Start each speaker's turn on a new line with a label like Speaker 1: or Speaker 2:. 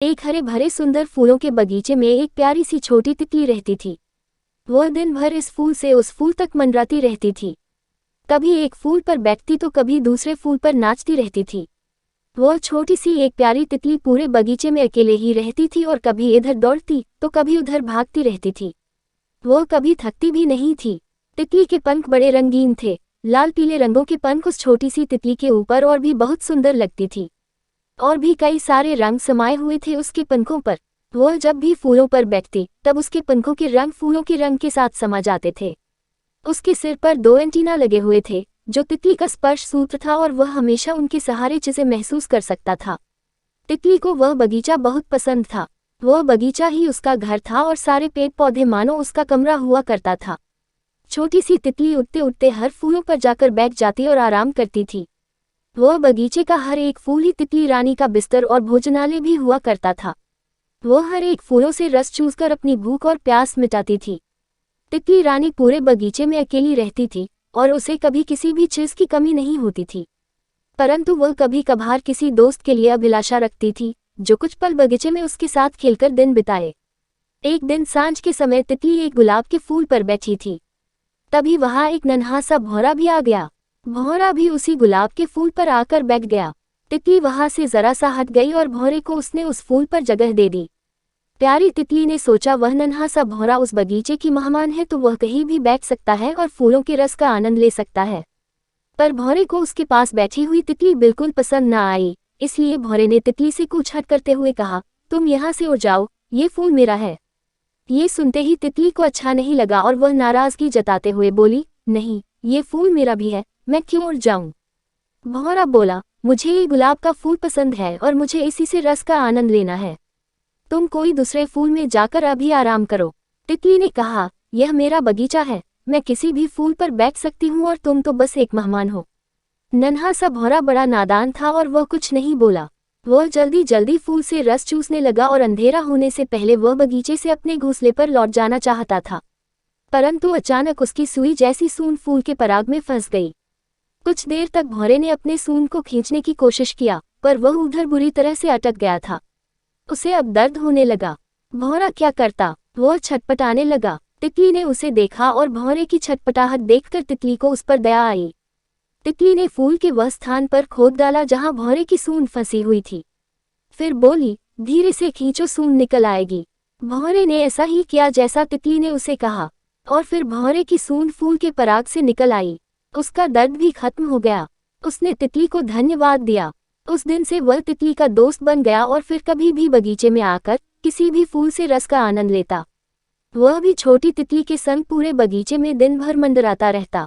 Speaker 1: एक हरे भरे सुंदर फूलों के बगीचे में एक प्यारी सी छोटी तितली रहती थी। वह दिन भर इस फूल से उस फूल तक मंडराती रहती थी। कभी एक फूल पर बैठती तो कभी दूसरे फूल पर नाचती रहती थी। वह छोटी सी एक प्यारी तितली पूरे बगीचे में अकेले ही रहती थी और कभी इधर दौड़ती तो कभी उधर भागती रहती थी। वह कभी थकती भी नहीं थी। तितली के पंख बड़े रंगीन थे। लाल पीले रंगों के पंख उस छोटी सी तितली के ऊपर और भी बहुत सुंदर लगती थी। और भी कई सारे रंग समाये हुए थे उसके पंखों पर। वह जब भी फूलों पर बैठती तब उसके पंखों के रंग फूलों के रंग के साथ समा जाते थे। उसके सिर पर 2 एंटीना लगे हुए थे जो तितली का स्पर्श सूत्र था और वह हमेशा उनके सहारे चीजें महसूस कर सकता था। तितली को वह बगीचा बहुत पसंद था। वह बगीचा ही उसका घर था और सारे पेड़ पौधे मानो उसका कमरा हुआ करता था। छोटी सी तितली उड़ते उड़ते हर फूलों पर जाकर बैठ जाती और आराम करती थी। वह बगीचे का हर एक फूल ही तितली रानी का बिस्तर और भोजनालय भी हुआ करता था। वह हर एक फूलों से रस चूसकर अपनी भूख और प्यास मिटाती थी। तितली रानी पूरे बगीचे में अकेली रहती थी और उसे कभी किसी भी चीज की कमी नहीं होती थी। परंतु वह कभी कभार किसी दोस्त के लिए अभिलाषा रखती थी जो कुछ पल बगीचे में उसके साथ खेलकर दिन बिताए। एक दिन सांझ के समय तितली एक गुलाब के फूल पर बैठी थी। तभी वहां एक नन्हा सा भौरा भी आ गया। भौरा भी उसी गुलाब के फूल पर आकर बैठ गया। तितली वहां से जरा सा हट गई और भौरे को उसने उस फूल पर जगह दे दी। प्यारी तितली ने सोचा वह नन्हा सा भौरा उस बगीचे की मेहमान है तो वह कहीं भी बैठ सकता है और फूलों के रस का आनंद ले सकता है। पर भौरे को उसके पास बैठी हुई तितली बिल्कुल पसंद न आई। इसलिए भौरे ने तितली से कूछहट करते हुए कहा, तुम यहाँ से उड़ जाओ, ये फूल मेरा है। ये सुनते ही तितली को अच्छा नहीं लगा और वह नाराजगी जताते हुए बोली, नहीं, ये फूल मेरा भी है, मैं क्यों उड़ जाऊं? भौरा बोला, मुझे ये गुलाब का फूल पसंद है और मुझे इसी से रस का आनंद लेना है। तुम कोई दूसरे फूल में जाकर अभी आराम करो। तितली ने कहा, यह मेरा बगीचा है, मैं किसी भी फूल पर बैठ सकती हूँ और तुम तो बस एक मेहमान हो। नन्हा सा भौरा बड़ा नादान था और वह कुछ नहीं बोला। वह जल्दी जल्दी फूल से रस चूसने लगा और अंधेरा होने से पहले वह बगीचे से अपने घोंसले पर लौट जाना चाहता था। परंतु अचानक उसकी सुई जैसी सूंड फूल के पराग में फंस गई। कुछ देर तक भौरे ने अपने सूंड को खींचने की कोशिश किया पर वह उधर बुरी तरह से अटक गया था। उसे अब दर्द होने लगा। भौरा क्या करता? वह छटपटाने लगा। तितली ने उसे देखा और भौरे की छटपटाहट देखकर तितली को उस पर दया आई। तितली ने फूल के वह स्थान पर खोद डाला जहां भौरे की सूंड फंसी हुई थी। फिर बोली, धीरे से खींचो, सूंड निकल आएगी। भौरे ने ऐसा ही किया जैसा तितली ने उसे कहा और फिर भौरे की सूंड फूल के पराग से निकल आई। उसका दर्द भी खत्म हो गया। उसने तितली को धन्यवाद दिया। उस दिन से वह तितली का दोस्त बन गया और फिर कभी भी बगीचे में आकर किसी भी फूल से रस का आनंद लेता। वह भी छोटी तितली के संग पूरे बगीचे में दिन भर मंडराता रहता।